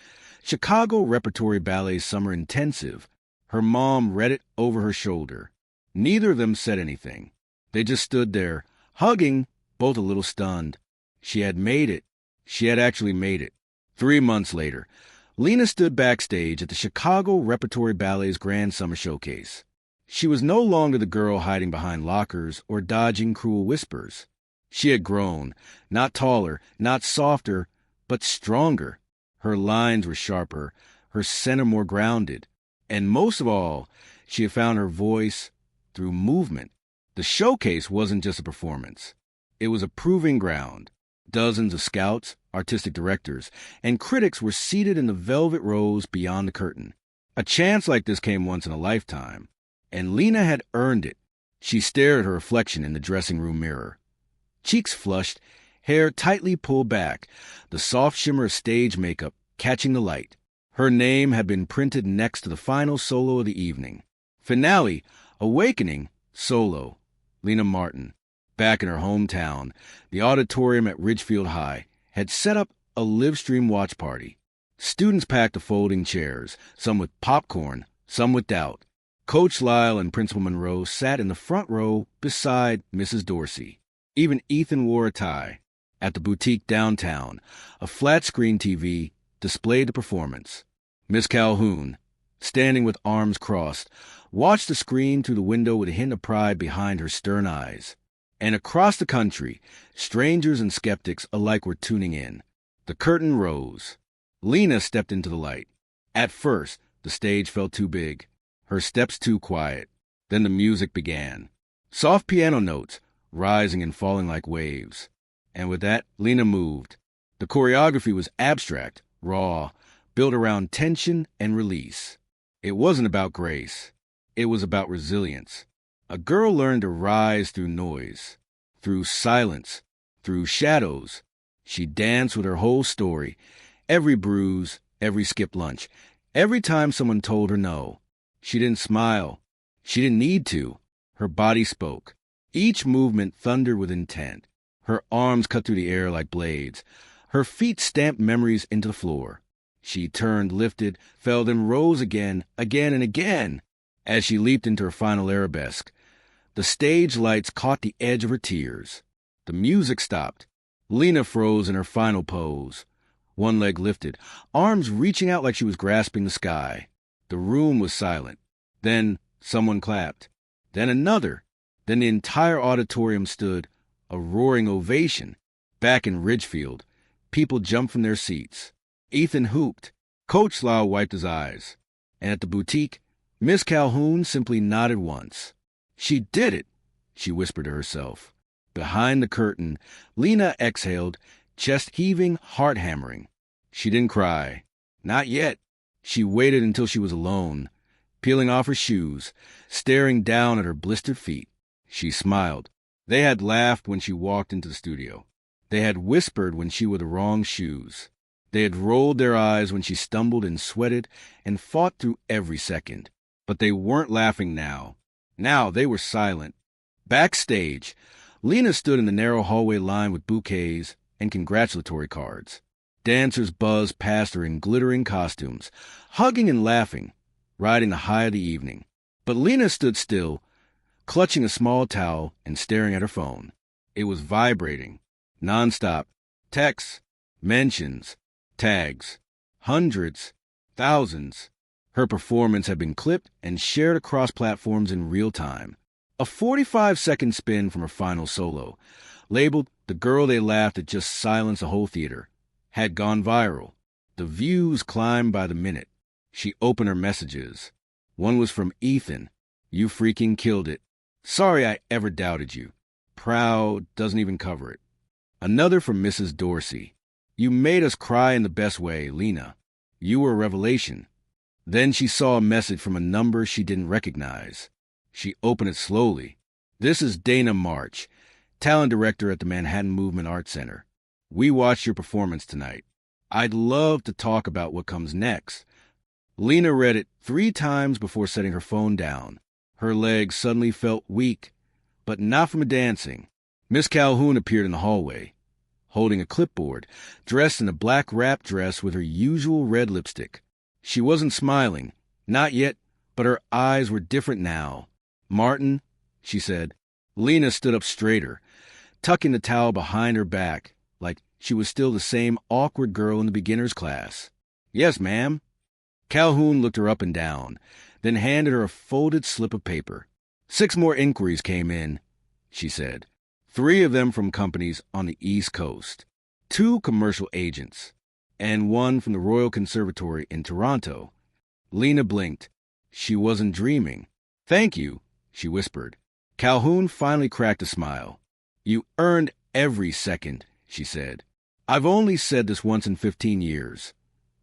Speaker 1: Chicago Repertory Ballet Summer Intensive." Her mom read it over her shoulder. Neither of them said anything. They just stood there, hugging, both a little stunned. She had made it. She had actually made it. 3 months later, Lena stood backstage at the Chicago Repertory Ballet's Grand Summer Showcase. She was no longer the girl hiding behind lockers or dodging cruel whispers. She had grown, not taller, not softer, but stronger. Her lines were sharper, her center more grounded. And most of all, she had found her voice through movement. The showcase wasn't just a performance. It was a proving ground. Dozens of scouts, artistic directors, and critics were seated in the velvet rows beyond the curtain. A chance like this came once in a lifetime, and Lena had earned it. She stared at her reflection in the dressing room mirror. Cheeks flushed, hair tightly pulled back, the soft shimmer of stage makeup catching the light. Her name had been printed next to the final solo of the evening. Finale, Awakening, solo, Lena Martin. Back in her hometown, the auditorium at Ridgefield High had set up a live-stream watch party. Students packed the folding chairs, some with popcorn, some with doubt. Coach Lyle and Principal Monroe sat in the front row beside Mrs. Dorsey. Even Ethan wore a tie. At the boutique downtown, a flat-screen TV displayed the performance. Miss Calhoun, standing with arms crossed, watched the screen through the window with a hint of pride behind her stern eyes. And across the country, strangers and skeptics alike were tuning in. The curtain rose. Lena stepped into the light. At first, the stage felt too big, her steps too quiet. Then the music began. Soft piano notes, rising and falling like waves. And with that, Lena moved. The choreography was abstract, raw, built around tension and release. It wasn't about grace. It was about resilience. A girl learned to rise through noise, through silence, through shadows. She danced with her whole story, every bruise, every skipped lunch, every time someone told her no. She didn't smile. She didn't need to. Her body spoke. Each movement thundered with intent. Her arms cut through the air like blades. Her feet stamped memories into the floor. She turned, lifted, fell, then rose again and again. As she leaped into her final arabesque, the stage lights caught the edge of her tears. The music stopped. Lena froze in her final pose. One leg lifted, arms reaching out like she was grasping the sky. The room was silent. Then someone clapped. Then another. Then the entire auditorium stood, a roaring ovation. Back in Ridgefield, people jumped from their seats. Ethan hooped. Coach Lyle wiped his eyes. And at the boutique, Miss Calhoun simply nodded once. She did it, she whispered to herself. Behind the curtain, Lena exhaled, chest heaving, heart hammering. She didn't cry. Not yet. She waited until she was alone, peeling off her shoes, staring down at her blistered feet. She smiled. They had laughed when she walked into the studio. They had whispered when she wore the wrong shoes. They had rolled their eyes when she stumbled and sweated and fought through every second. But they weren't laughing now. Now they were silent. Backstage, Lena stood in the narrow hallway lined with bouquets and congratulatory cards. Dancers buzzed past her in glittering costumes, hugging and laughing, riding the high of the evening. But Lena stood still, clutching a small towel and staring at her phone. It was vibrating, nonstop. Texts, mentions, tags, hundreds, thousands. Her performance had been clipped and shared across platforms in real time. A 45-second spin from her final solo, labeled "The Girl They Laughed At Just Silenced the Whole Theater," had gone viral. The views climbed by the minute. She opened her messages. One was from Ethan. "You freaking killed it. Sorry I ever doubted you. Proud doesn't even cover it." Another from Mrs. Dorsey. "You made us cry in the best way, Lena. You were a revelation." Then she saw a message from a number she didn't recognize. She opened it slowly. "This is Dana March, talent director at the Manhattan Movement Arts Center. We watched your performance tonight. I'd love to talk about what comes next." Lena read it 3 times before setting her phone down. Her legs suddenly felt weak, but not from dancing. Miss Calhoun appeared in the hallway, holding a clipboard, dressed in a black wrap dress with her usual red lipstick. She wasn't smiling, not yet, but her eyes were different now. "Martin," she said. Lena stood up straighter, tucking the towel behind her back, like she was still the same awkward girl in the beginner's class. "Yes, ma'am." Calhoun looked her up and down, then handed her a folded slip of paper. 6 more inquiries came in, she said. 3 of them from companies on the East Coast, 2 commercial agents, and 1 from the Royal Conservatory in Toronto. Lena blinked. She wasn't dreaming. "Thank you," she whispered. Calhoun finally cracked a smile. "You earned every second," she said. "I've only said this once in 15 years,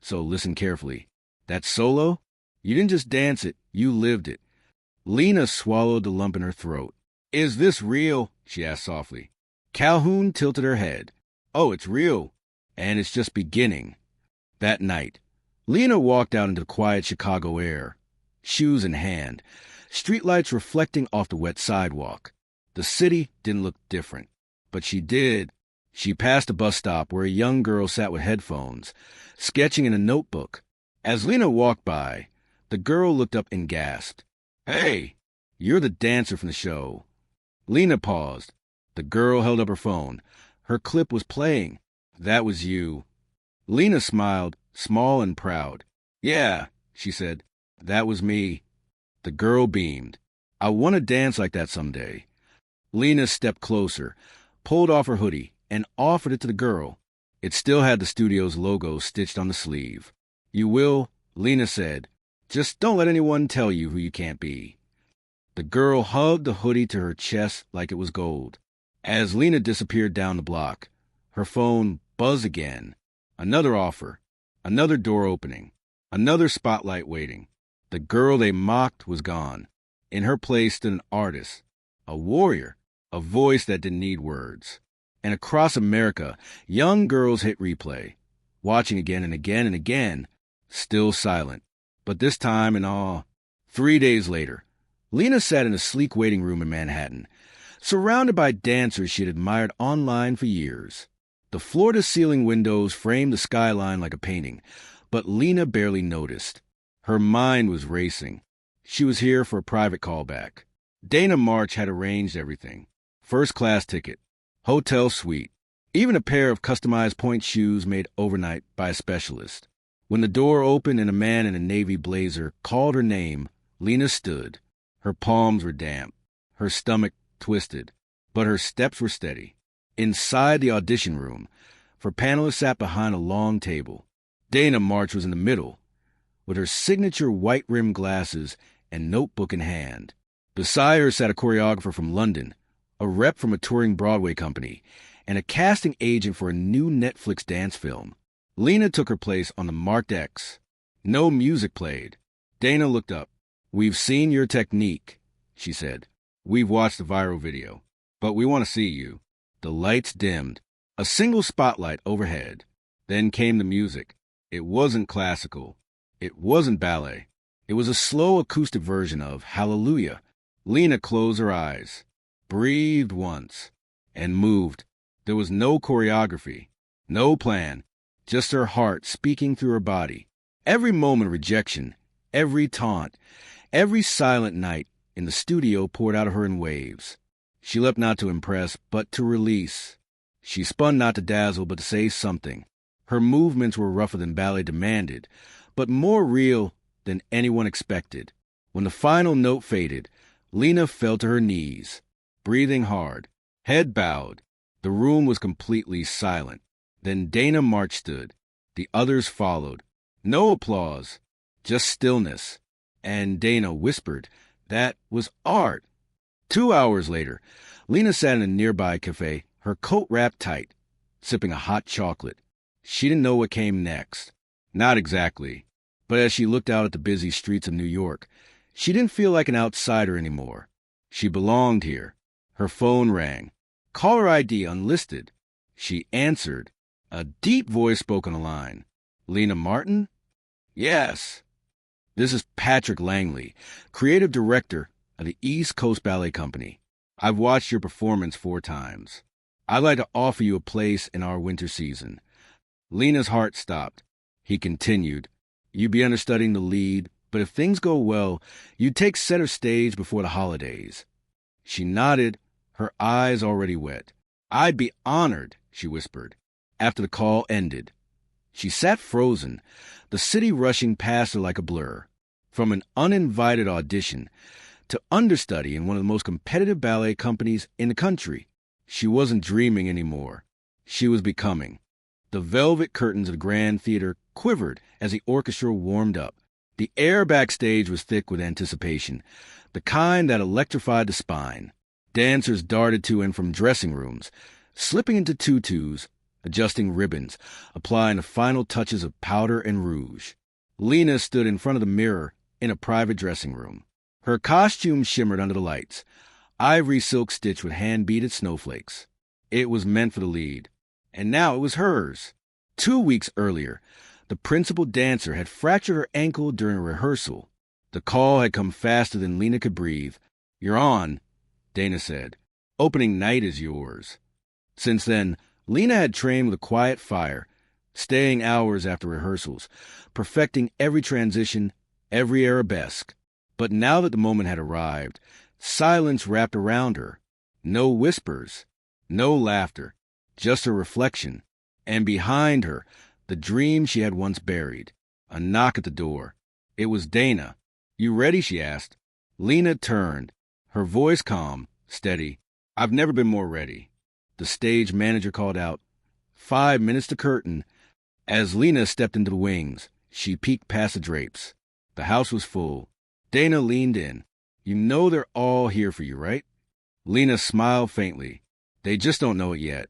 Speaker 1: so listen carefully. That solo? You didn't just dance it, you lived it." Lena swallowed the lump in her throat. "Is this real?" she asked softly. Calhoun tilted her head. "Oh, it's real, and it's just beginning." That night, Lena walked out into the quiet Chicago air, shoes in hand, streetlights reflecting off the wet sidewalk. The city didn't look different, but she did. She passed a bus stop where a young girl sat with headphones, sketching in a notebook. As Lena walked by, the girl looked up and gasped. "Hey, you're the dancer from the show." Lena paused. The girl held up her phone. Her clip was playing. "That was you." Lena smiled, small and proud. "Yeah," she said, "that was me." The girl beamed. "I want to dance like that someday." Lena stepped closer, pulled off her hoodie, and offered it to the girl. It still had the studio's logo stitched on the sleeve. "You will," Lena said. "Just don't let anyone tell you who you can't be." The girl hugged the hoodie to her chest like it was gold. As Lena disappeared down the block, her phone buzzed again. Another offer, another door opening, another spotlight waiting. The girl they mocked was gone. In her place stood an artist, a warrior, a voice that didn't need words. And across America, young girls hit replay, watching again and again and again, still silent. But this time in awe. 3 days later, Lena sat in a sleek waiting room in Manhattan, surrounded by dancers she had admired online for years. The floor-to-ceiling windows framed the skyline like a painting, but Lena barely noticed. Her mind was racing. She was here for a private callback. Dana March had arranged everything. First-class ticket, hotel suite, even a pair of customized point shoes made overnight by a specialist. When the door opened and a man in a navy blazer called her name, Lena stood. Her palms were damp, her stomach twisted, but her steps were steady. Inside the audition room, her panelists sat behind a long table. Dana March was in the middle, with her signature white-rimmed glasses and notebook in hand. Beside her sat a choreographer from London, a rep from a touring Broadway company, and a casting agent for a new Netflix dance film. Lena took her place on the marked X. No music played. Dana looked up. "We've seen your technique," she said. "We've watched the viral video, but we want to see you." The lights dimmed. A single spotlight overhead. Then came the music. It wasn't classical. It wasn't ballet. It was a slow acoustic version of Hallelujah. Lena closed her eyes, breathed once, and moved. There was no choreography, no plan, just her heart speaking through her body. Every moment of rejection, every taunt, every silent night in the studio poured out of her in waves. She leapt not to impress, but to release. She spun not to dazzle, but to say something. Her movements were rougher than ballet demanded, but more real than anyone expected. When the final note faded, Lena fell to her knees, breathing hard, head bowed. The room was completely silent. Then Dana March stood. The others followed. No applause, just stillness. And Dana whispered, "That was art." 2 hours later, Lena sat in a nearby cafe, her coat wrapped tight, sipping a hot chocolate. She didn't know what came next. Not exactly. But as she looked out at the busy streets of New York, she didn't feel like an outsider anymore. She belonged here. Her phone rang. Caller ID unlisted. She answered. A deep voice spoke on the line. "Lena Martin?" "Yes." "This is Patrick Langley, creative director of the East Coast Ballet Company. I've watched your performance 4 times. I'd like to offer you a place in our winter season." Lena's heart stopped. He continued, "You'd be understudying the lead, But if things go well, you'd take center stage before the holidays." She nodded, her eyes already wet. "I'd be honored," she whispered, after the call ended. She sat frozen, the city rushing past her like a blur. From an uninvited audition to understudy in one of the most competitive ballet companies in the country. She wasn't dreaming anymore. She was becoming. The velvet curtains of the Grand Theater quivered as the orchestra warmed up. The air backstage was thick with anticipation, the kind that electrified the spine. Dancers darted to and from dressing rooms, slipping into tutus, adjusting ribbons, applying the final touches of powder and rouge. Lena stood in front of the mirror in a private dressing room. Her costume shimmered under the lights, ivory silk stitched with hand-beaded snowflakes. It was meant for the lead, and now it was hers. 2 weeks earlier, the principal dancer had fractured her ankle during a rehearsal. The call had come faster than Lena could breathe. "You're on," Dana said. "Opening night is yours." Since then, Lena had trained with a quiet fire, staying hours after rehearsals, perfecting every transition, every arabesque. But now that the moment had arrived, silence wrapped around her. No whispers, no laughter, just her reflection. And behind her, the dream she had once buried. A knock at the door. It was Dana. "You ready?" she asked. Lena turned, her voice calm, steady. "I've never been more ready." The stage manager called out, 5 minutes to curtain. As Lena stepped into the wings, she peeked past the drapes. The house was full. Dana leaned in. "You know they're all here for you, right?" Lena smiled faintly. "They just don't know it yet."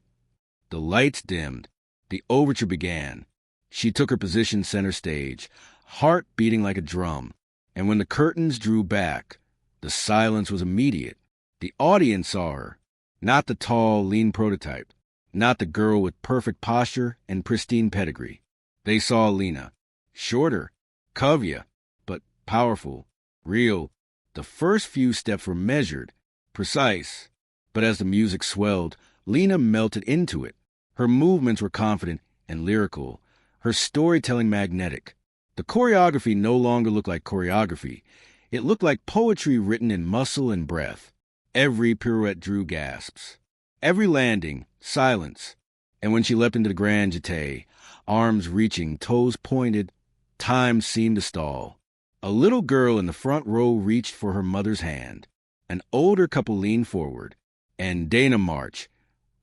Speaker 1: The lights dimmed. The overture began. She took her position center stage, heart beating like a drum. And when the curtains drew back, the silence was immediate. The audience saw her. Not the tall, lean prototype. Not the girl with perfect posture and pristine pedigree. They saw Lena. Shorter, curvier, but powerful, real. The first few steps were measured, precise. But as the music swelled, Lena melted into it. Her movements were confident and lyrical, her storytelling magnetic. The choreography no longer looked like choreography. It looked like poetry written in muscle and breath. Every pirouette drew gasps. Every landing, silence. And when she leapt into the grand jeté, arms reaching, toes pointed, time seemed to stall. A little girl in the front row reached for her mother's hand. An older couple leaned forward, and Dana March,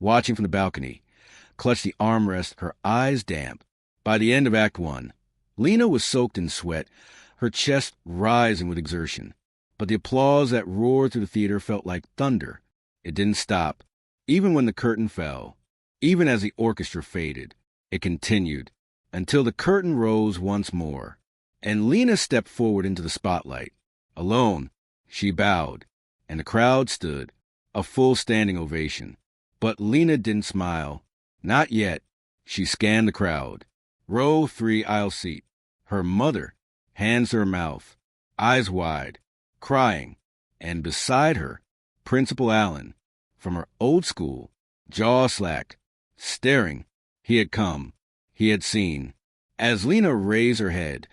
Speaker 1: watching from the balcony, clutched the armrest, her eyes damp. By the end of Act 1, Lena was soaked in sweat, her chest rising with exertion. But the applause that roared through the theater felt like thunder. It didn't stop. Even when the curtain fell, even as the orchestra faded, it continued, until the curtain rose once more. And Lena stepped forward into the spotlight. Alone, she bowed, and the crowd stood, a full standing ovation. But Lena didn't smile. Not yet. She scanned the crowd. Row 3, aisle seat. Her mother, hands to her mouth, eyes wide, crying. And beside her, Principal Allen, from her old school, jaw slack, staring. He had come. He had seen. As Lena raised her head,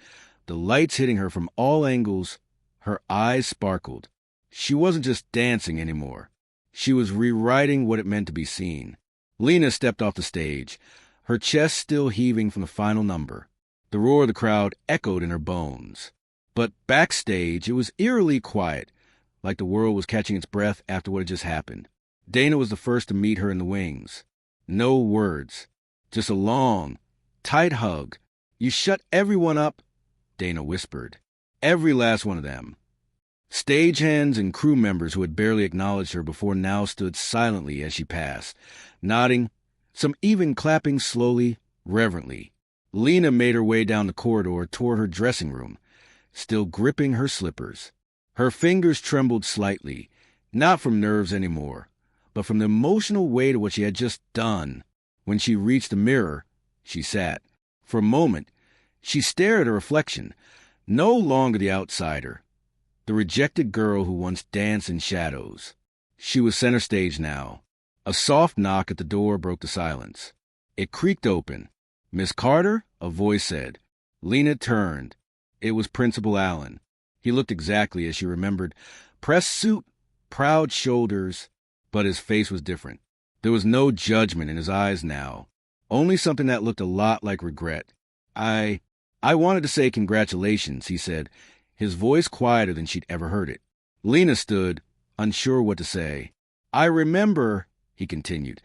Speaker 1: the lights hitting her from all angles, her eyes sparkled. She wasn't just dancing anymore. She was rewriting what it meant to be seen. Lena stepped off the stage, her chest still heaving from the final number. The roar of the crowd echoed in her bones. But backstage, it was eerily quiet, like the world was catching its breath after what had just happened. Dana was the first to meet her in the wings. No words, just a long, tight hug. "You shut everyone up," Dana whispered. "Every last one of them." Stagehands and crew members who had barely acknowledged her before now stood silently as she passed, nodding, some even clapping slowly, reverently. Lena made her way down the corridor toward her dressing room, still gripping her slippers. Her fingers trembled slightly, not from nerves anymore, but from the emotional weight of what she had just done. When she reached the mirror, she sat. For a moment, she stared at her reflection, no longer the outsider, the rejected girl who once danced in shadows. She was center stage now. A soft knock at the door broke the silence. It creaked open. "Miss Carter?" a voice said. Lena turned. It was Principal Allen. He looked exactly as she remembered. Pressed suit, proud shoulders, but his face was different. There was no judgment in his eyes now, only something that looked a lot like regret. I wanted to say congratulations, he said, his voice quieter than she'd ever heard it. Lena stood, unsure what to say. I remember, he continued,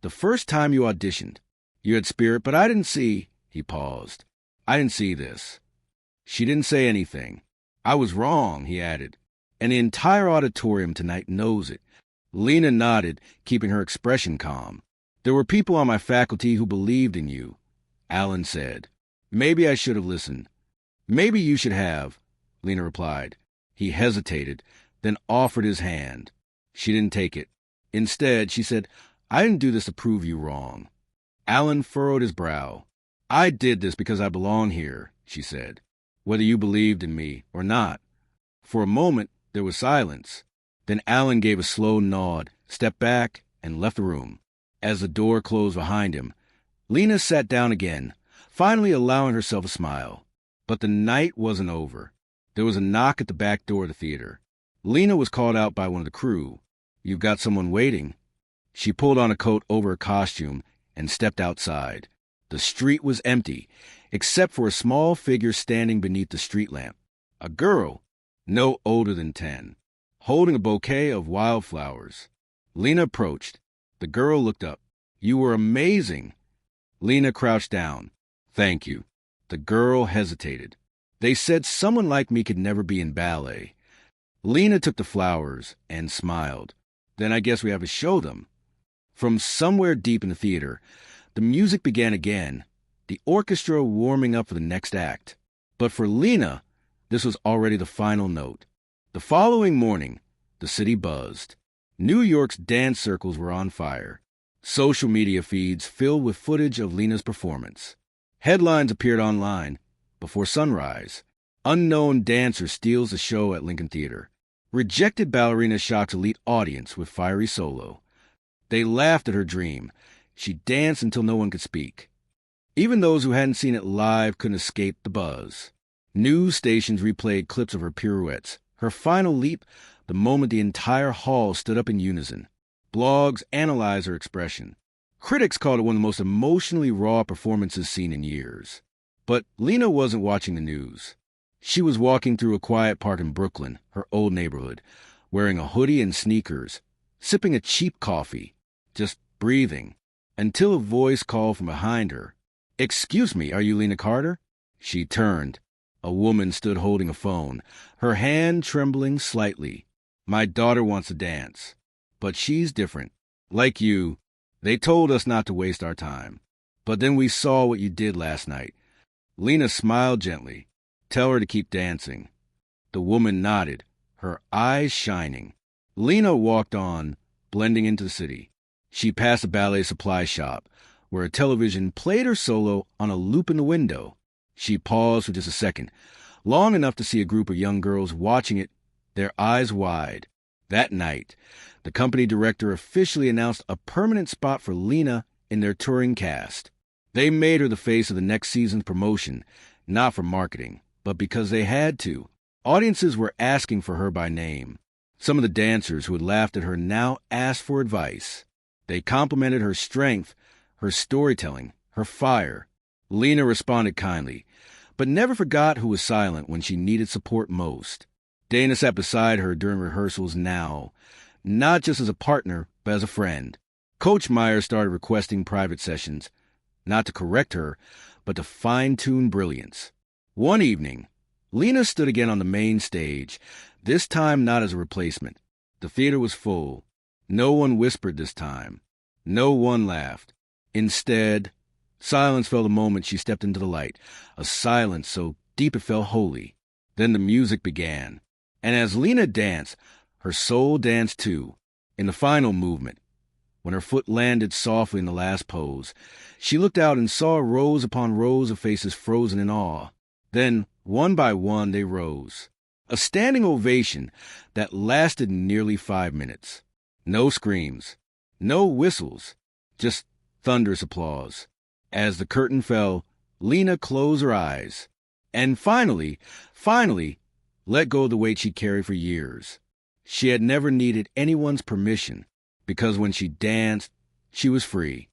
Speaker 1: the first time you auditioned. You had spirit, but I didn't see, he paused. I didn't see this. She didn't say anything. I was wrong, he added, and the entire auditorium tonight knows it. Lena nodded, keeping her expression calm. There were people on my faculty who believed in you, Allen said. Maybe I should have listened. Maybe you should have, Lena replied. He hesitated, then offered his hand. She didn't take it. Instead, she said, I didn't do this to prove you wrong. Allen furrowed his brow. I did this because I belong here, she said, whether you believed in me or not. For a moment, there was silence. Then Allen gave a slow nod, stepped back, and left the room. As the door closed behind him, Lena sat down again, finally allowing herself a smile. But the night wasn't over. There was a knock at the back door of the theater. Lena was called out by one of the crew. You've got someone waiting. She pulled on a coat over her costume and stepped outside. The street was empty, except for a small figure standing beneath the street lamp. A girl, no older than 10, holding a bouquet of wildflowers. Lena approached. The girl looked up. You were amazing. Lena crouched down. Thank you. The girl hesitated. They said someone like me could never be in ballet. Lena took the flowers and smiled. Then I guess we have to show them. From somewhere deep in the theater, the music began again, the orchestra warming up for the next act. But for Lena, this was already the final note. The following morning, the city buzzed. New York's dance circles were on fire. Social media feeds filled with footage of Lena's performance. Headlines appeared online. Before sunrise, unknown dancer steals the show at Lincoln Theater. Rejected ballerina shocks elite audience with fiery solo. They laughed at her dream. She danced until no one could speak. Even those who hadn't seen it live couldn't escape the buzz. News stations replayed clips of her pirouettes, her final leap, the moment the entire hall stood up in unison. Blogs analyzed her expression. Critics called it one of the most emotionally raw performances seen in years. But Lena wasn't watching the news. She was walking through a quiet park in Brooklyn, her old neighborhood, wearing a hoodie and sneakers, sipping a cheap coffee, just breathing, until a voice called from behind her. Excuse me, are you Lena Carter? She turned. A woman stood holding a phone, her hand trembling slightly. My daughter wants to dance. But she's different. Like you, they told us not to waste our time. But then we saw what you did last night. Lena smiled gently. Tell her to keep dancing. The woman nodded, her eyes shining. Lena walked on, blending into the city. She passed a ballet supply shop, where a television played her solo on a loop in the window. She paused for just a second, long enough to see a group of young girls watching it, their eyes wide. That night, the company director officially announced a permanent spot for Lena in their touring cast. They made her the face of the next season's promotion, not for marketing, but because they had to. Audiences were asking for her by name. Some of the dancers who had laughed at her now asked for advice. They complimented her strength, her storytelling, her fire. Lena responded kindly, but never forgot who was silent when she needed support most. Dana sat beside her during rehearsals now, not just as a partner, but as a friend. Coach Meyer started requesting private sessions, not to correct her, but to fine-tune brilliance. One evening, Lena stood again on the main stage, this time not as a replacement. The theater was full. No one whispered this time. No one laughed. Instead, silence fell the moment she stepped into the light, a silence so deep it felt holy. Then the music began. And as Lena danced, her soul danced too. In the final movement, when her foot landed softly in the last pose, she looked out and saw rows upon rows of faces frozen in awe. Then, one by one, they rose. A standing ovation that lasted nearly 5 minutes. No screams, no whistles, just thunderous applause. As the curtain fell, Lena closed her eyes. And finally, let go of the weight she carried for years. She had never needed anyone's permission because when she danced, she was free.